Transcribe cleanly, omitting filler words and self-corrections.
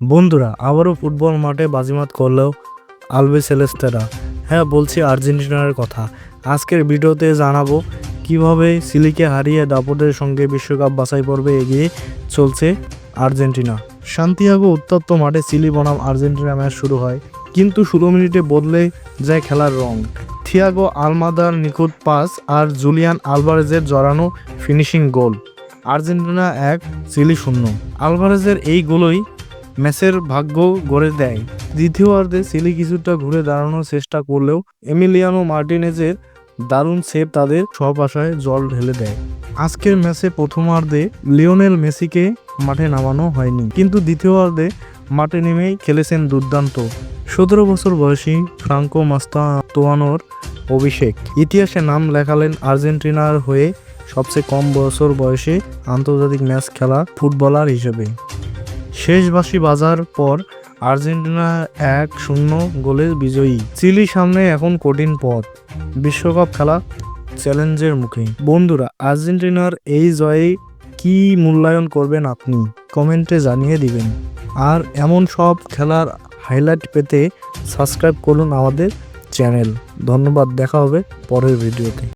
বন্ধুরা, আবারও ফুটবল মাঠে বাজিমাত করলেও আলবিসেলেস্তেরা। হ্যাঁ, বলছি আর্জেন্টিনার কথা। আজকের ভিডিওতে জানাবো কিভাবে চিলিকে হারিয়ে দাপটের সঙ্গে বিশ্বকাপ বাছাই পর্বে এগিয়ে চলছে আর্জেন্টিনা। সান্তিয়াগো উত্তপ্ত মাঠে চিলি বনাম আর্জেন্টিনা ম্যাচ শুরু হয়, কিন্তু 16 মিনিটে বদলে যায় খেলার রং। থিয়াগো আলমাদার নিখুঁত পাস আর জুলিয়ান আলভারেজের জড়ানো ফিনিশিং গোল। Argentina 1, Chile 0। আলভারেজের এই গোলই ম্যাচের ভাগ্য গড়ে দেয়। দ্বিতীয়ার্ধে চিলি কিছুটা ঘুরে দাঁড়ানোর চেষ্টা করলেও এমিলিয়ানো মার্টিনেজের দারুণ সেভ তাদের সব আশায় জল ঢেলে দেয়। আজকের ম্যাচে প্রথমার্ধে লিওনেল মেসিকে মাঠে নামানো হয়নি, কিন্তু দ্বিতীয়ার্ধে মাঠে নেমেই খেলেছেন দুর্দান্ত। 17 বছর বয়সী ফ্রাঙ্কো মাস্তানোর অভিষেক ইতিহাসে নাম লেখালেন আর্জেন্টিনার হয়ে সবচেয়ে কম বছর বয়সে আন্তর্জাতিক ম্যাচ খেলা ফুটবলার হিসেবে। শেষ বাঁশি বাজার পর আর্জেন্টিনা 1-0 গোলে বিজয়ী। চিলির সামনে এখন কঠিন পথ, বিশ্বকাপ খেলা চ্যালেঞ্জের মুখে। বন্ধুরা, আর্জেন্টিনার এই জয়ে কি মূল্যায়ন করবেন আপনি? কমেন্টে জানিয়ে দিবেন। আর এমন সব খেলার হাইলাইট পেতে সাবস্ক্রাইব করুন আমাদের চ্যানেল। ধন্যবাদ, দেখা হবে পরের ভিডিওতে।